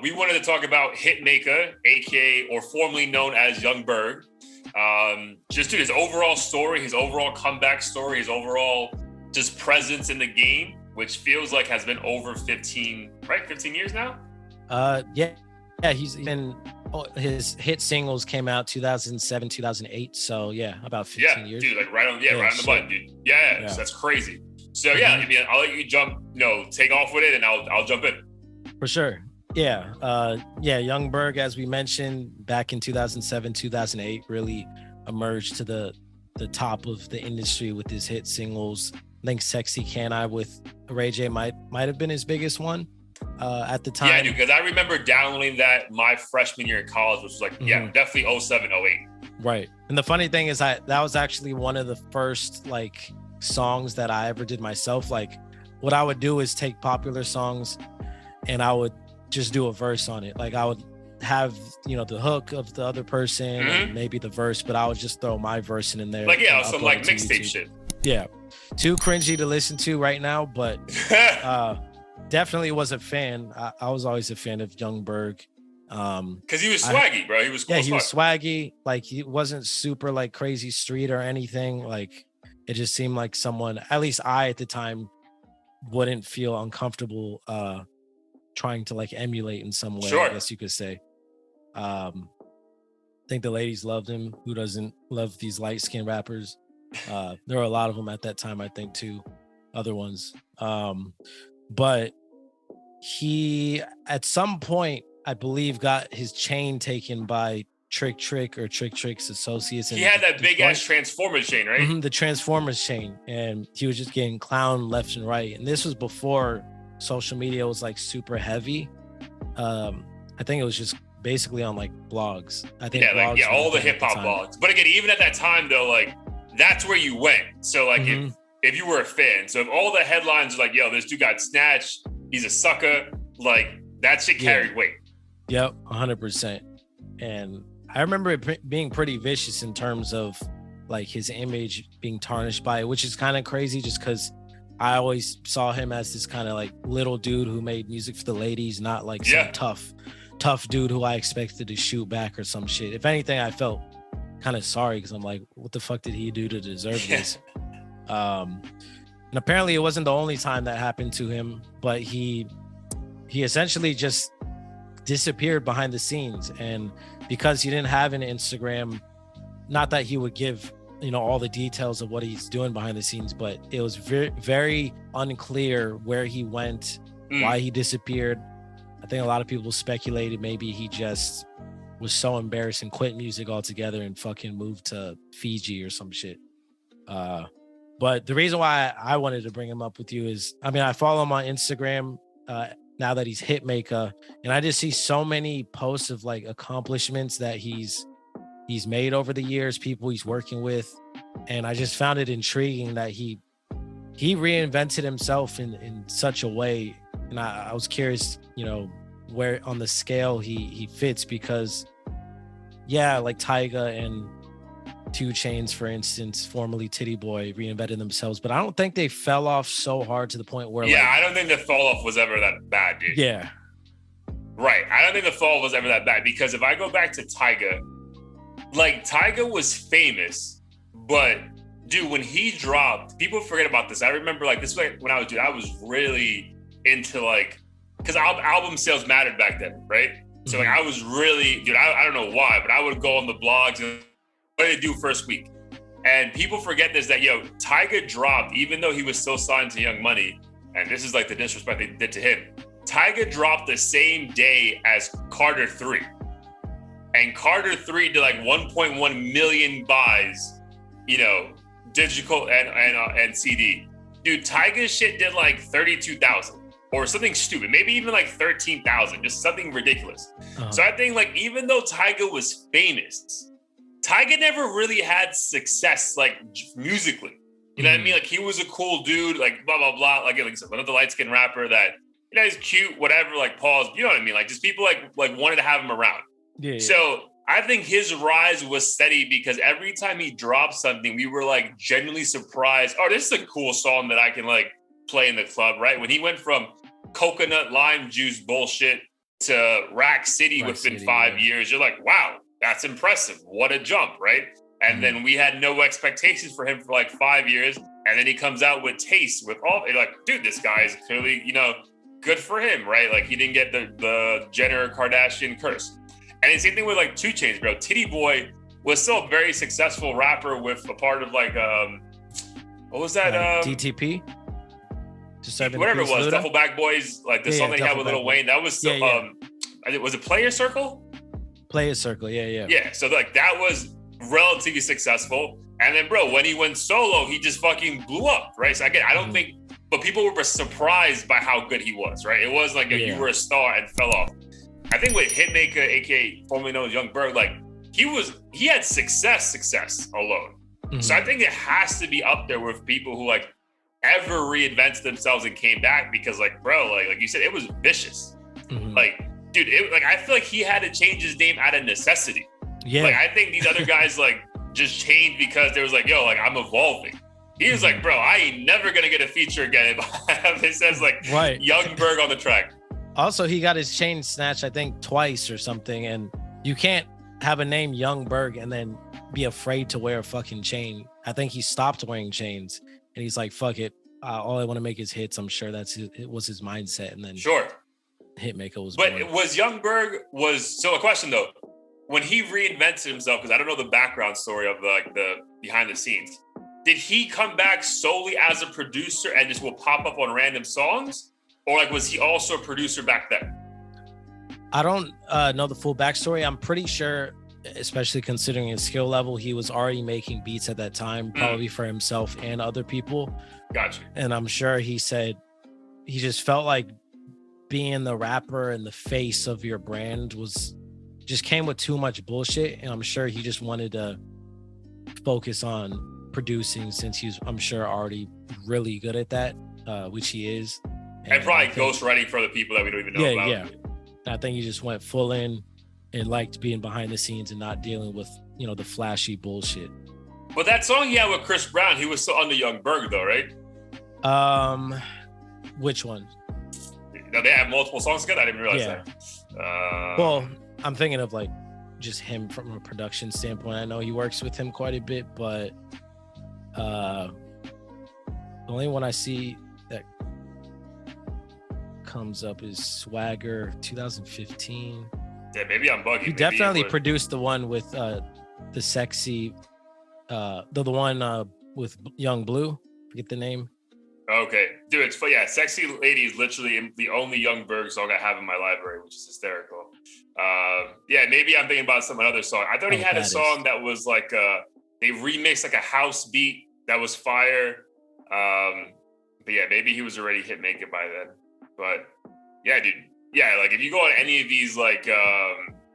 We wanted to talk about Hitmaka, aka or formerly known as Young Berg. Just his overall story, his overall comeback story, his overall just presence in the game, which feels like has been over 15 years now. Yeah, he's been. His hit singles came out 2007, 2008. So yeah, about 15 years. Dude, like right on the button, dude. Yeah. So that's crazy. So I mean, I'll let you jump, take off with it, and I'll jump in. For sure. Yeah. Young Berg, as we mentioned, back in 2007, 2008, really emerged to the top of the industry with his hit singles. I think "Sexy Can I" with Ray J might have been his biggest one at the time. Yeah, dude, because I remember downloading that my freshman year in college, which was like, definitely 07, 08. Right. And the funny thing is that was actually one of the first like songs that I ever did myself. Like what I would do is take popular songs and I would just do a verse on it. Like I would have, the hook of the other person and maybe the verse, but I would just throw my verse in there. Like, some like mixtape shit. Yeah. Too cringy to listen to right now, but definitely was a fan. I was always a fan of Young Berg. Because he was swaggy, bro. He was cool. Yeah, he was swaggy. Like he wasn't super like crazy street or anything. Like it just seemed like someone, at least I at the time, wouldn't feel uncomfortable trying to like emulate in some way. Sure. I guess you could say. I think the ladies loved him. Who doesn't love these light-skinned rappers? There were a lot of them at that time, I think, too. Other ones. But he, at some point, I believe, got his chain taken by Trick's associates. He had that big ass Transformers chain, right? Mm-hmm, the Transformers chain. And he was just getting clowned left and right. And this was before social media was like super heavy. I think it was just basically on like blogs. I think all the hip hop blogs. But again, even at that time though, like that's where you went. So like if you were a fan, so if all the headlines are like, yo, this dude got snatched, he's a sucker, like that shit carried weight. Yep, 100%. And I remember it being pretty vicious in terms of like his image being tarnished by it, which is kind of crazy just because I always saw him as this kind of like little dude who made music for the ladies, not like some tough dude who I expected to shoot back or some shit. If anything, I felt kind of sorry because I'm like, what the fuck did he do to deserve this? And apparently it wasn't the only time that happened to him, but he essentially just disappeared behind the scenes. And because he didn't have an Instagram, not that he would give all the details of what he's doing behind the scenes, but it was very, very unclear where he went, why he disappeared. I think a lot of people speculated maybe he just was so embarrassed and quit music altogether and fucking moved to Fiji or some shit. But the reason why I wanted to bring him up with you is, I mean, I follow him on Instagram now that he's Hitmaka, and I just see so many posts of like accomplishments that he's made over the years, people he's working with. And I just found it intriguing that he reinvented himself in such a way. And I was curious, where on the scale he fits, because like Tyga and 2 Chainz, for instance, formerly Titty Boy, reinvented themselves, but I don't think they fell off so hard to the point where I don't think the fall off was ever that bad, dude. Yeah. Right. I don't think the fall was ever that bad, because if I go back to Tyga, like Tyga was famous, but dude, when he dropped, people forget about this. I remember like this was when I was really into like, because album sales mattered back then, right? So like I was really, dude, I don't know why, but I would go on the blogs and what did they do first week? And people forget this, that Tyga dropped, even though he was still signed to Young Money, and this is like the disrespect they did to him. Tyga dropped the same day as Carter 3. And Carter 3 did like 1.1 million buys, digital and CD. Dude, Tyga's shit did like 32,000 or something stupid, maybe even like 13,000, just something ridiculous. So I think like, even though Tyga was famous, Tyga never really had success like musically. You know what I mean? Like he was a cool dude, like blah, blah, blah. Like I said, another light-skinned rapper that, he's cute, whatever, like pause. You know what I mean? Like just people like wanted to have him around. Yeah. So I think his rise was steady because every time he dropped something, we were like genuinely surprised. Oh, this is a cool song that I can like play in the club, right? When he went from coconut lime juice bullshit to Rack City Rack within City, 5 years. You're like, wow, that's impressive. What a jump, right? And then we had no expectations for him for like 5 years. And then he comes out with Taste with all, like, dude, this guy is clearly, good for him, right? Like he didn't get the Jenner Kardashian curse. And the same thing with like 2 Chainz, bro. Titty Boy was still a very successful rapper with a part of like, what was that? DTP? Whatever it was, Duffel Bag Boys, like the song that he had with Lil Wayne. That was still, was it Player Circle? Player Circle, yeah. Yeah, so like that was relatively successful. And then, bro, when he went solo, he just fucking blew up, right? So again, I don't think, but people were surprised by how good he was, right? It was like you were a star and fell off. I think with Hitmaka, aka formerly known as Young Berg, like he had success alone. So I think it has to be up there with people who like ever reinvented themselves and came back, because like, bro, like you said, it was vicious. Like, dude, I feel like he had to change his name out of necessity. Yeah. Like I think these other guys like just changed because they was like, yo, like I'm evolving. He was like, bro, I ain't never gonna get a feature again if it says like Young Berg on the track. Also, he got his chain snatched, I think, twice or something, and you can't have a name Young Berg and then be afraid to wear a fucking chain. I think he stopped wearing chains, and he's like, fuck it. All I want to make is hits. I'm sure it was his mindset. And then Hitmaka was born. Was Young Berg so a question though, when he reinvented himself, because I don't know the background story of the behind the scenes, did he come back solely as a producer and just will pop up on random songs? Or like, was he also a producer back then? I don't know the full backstory. I'm pretty sure, especially considering his skill level, he was already making beats at that time, probably for himself and other people. Gotcha. And I'm sure he said he just felt like being the rapper and the face of your brand just came with too much bullshit. And I'm sure he just wanted to focus on producing, since he's, I'm sure, already really good at that, which he is. And probably ghostwriting for other people that we don't even know about. Yeah. I think he just went full in and liked being behind the scenes and not dealing with, the flashy bullshit. But that song he had with Chris Brown, he was still under Young Berg though, right? Which one? No, they have multiple songs together. I didn't realize that. Well, I'm thinking of like just him from a production standpoint. I know he works with him quite a bit, but the only one I see that comes up is Swagger 2015. Yeah, maybe I'm bugging. He definitely produced the one with the sexy, the one with Young Blue. Forget the name. Okay, dude, it's fun. Yeah, Sexy Lady is literally the only Young Berg song I have in my library, which is hysterical. Yeah, maybe I'm thinking about some other song. I thought he had a song that was like they remixed like a house beat that was fire. But yeah, maybe he was already Hitmaka by then. But yeah, dude. Yeah, like if you go on any of these like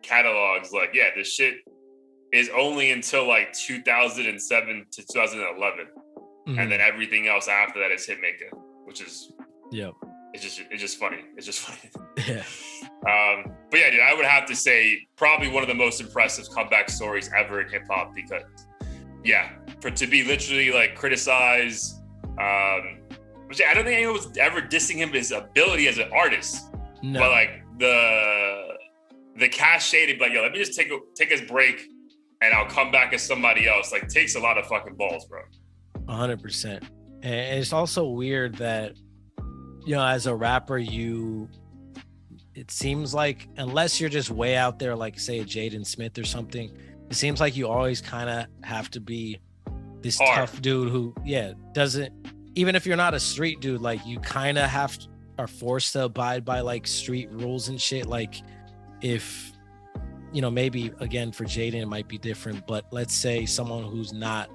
catalogs, like yeah, this shit is only until like 2007 to 2011. And then everything else after that is Hitmaka, which is it's just funny. It's just funny. Yeah. But yeah, dude, I would have to say probably one of the most impressive comeback stories ever in hip hop, because to be literally like criticized, which I don't think anyone was ever dissing him his ability as an artist. No. But like the cachet to be like, yo, let me just take his break and I'll come back as somebody else, like takes a lot of fucking balls, bro. 100%. And it's also weird that, as a rapper, it seems like, unless you're just way out there, like say a Jaden Smith or something, it seems like you always kind of have to be this tough dude who, doesn't, even if you're not a street dude, like you kind of are forced to abide by like street rules and shit. Like if, maybe again for Jaden, it might be different, but let's say someone who's not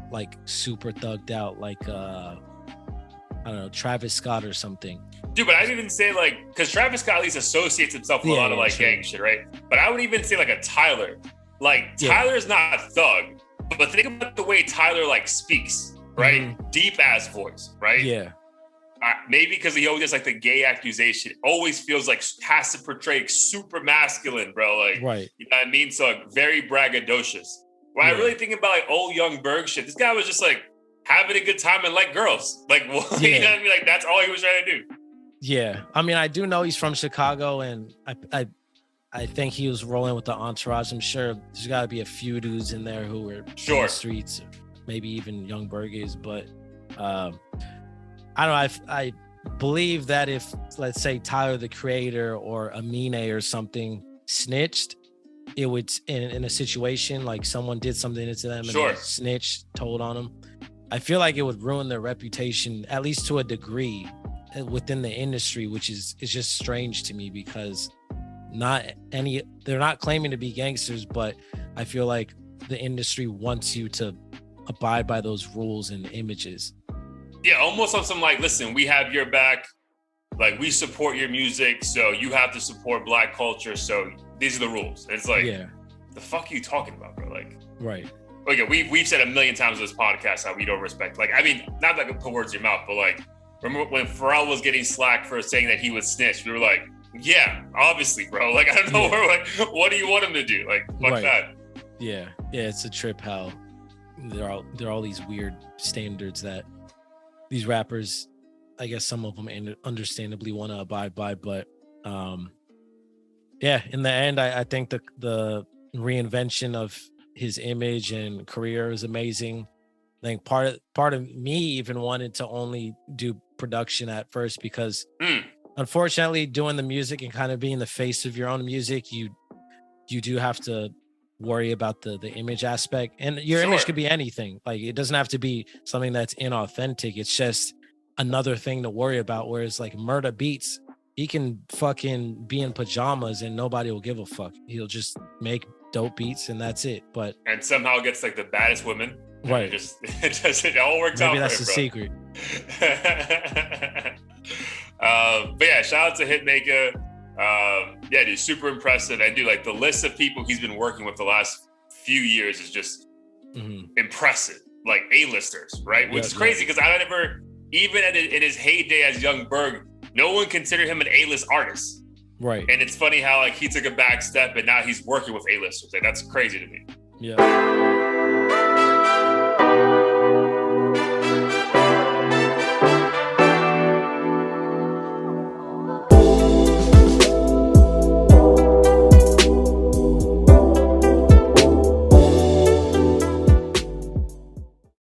like super thugged out, like I don't know, Travis Scott or something. Dude, but I'd even say like, because Travis Scott at least associates himself with a lot of like gang shit, right? But I would even say like a Tyler. Like Tyler's not thug, but think about the way Tyler like speaks, right? Deep ass voice, right? Yeah. Maybe because he always has like the gay accusation, always feels like has to portray super masculine, bro. Like, right. You know what I mean? So like, very braggadocious. When I really think about like old Young Berg shit, this guy was just like having a good time and like girls. Like, you know what I mean? Like that's all he was trying to do. Yeah, I mean, I do know he's from Chicago, and I think he was rolling with the entourage. I'm sure there's got to be a few dudes in there who were in the streets, maybe even young Berg is, but I don't know. I believe that if, let's say, Tyler the Creator or Amine or something snitched, it would, in a situation like someone did something to them and they snitched, told on them, I feel like it would ruin their reputation, at least to a degree, within the industry, which is just strange to me, because they're not claiming to be gangsters, but I feel like the industry wants you to abide by those rules and images. Yeah, almost on some like, listen, we have your back, like we support your music, so you have to support Black culture, so these are the rules. And it's like, the fuck are you talking about, bro? Like, right. Okay, we've said a million times on this podcast how we don't respect, like, I mean, not that I can put words in your mouth, but like, remember when Pharrell was getting slack for saying that he was snitch? We were like, yeah, obviously, bro. Like, I don't know, like, what do you want him to do? Like, fuck that. Yeah, it's a trip how there are all these weird standards that these rappers, I guess some of them understandably want to abide by, but in the end, I think the reinvention of his image and career is amazing. I think part of me even wanted to only do production at first, because unfortunately, doing the music and kind of being the face of your own music, you do have to worry about the image aspect, and your image could be anything. Like, it doesn't have to be something that's inauthentic. It's just another thing to worry about. Whereas like Murda Beats, he can fucking be in pajamas and nobody will give a fuck. He'll just make dope beats and that's it. And somehow gets like the baddest women. Right. It all works out. Maybe that's the secret. But yeah, shout out to Hitmaka. Yeah, dude, super impressive. And dude, like the list of people he's been working with the last few years is just impressive. Like A-listers, right? Which is crazy, because I never, even in his heyday as Young Berg, no one considered him an A-list artist. Right. And it's funny how like he took a back step and now he's working with A-listers. Like, that's crazy to me. Yeah.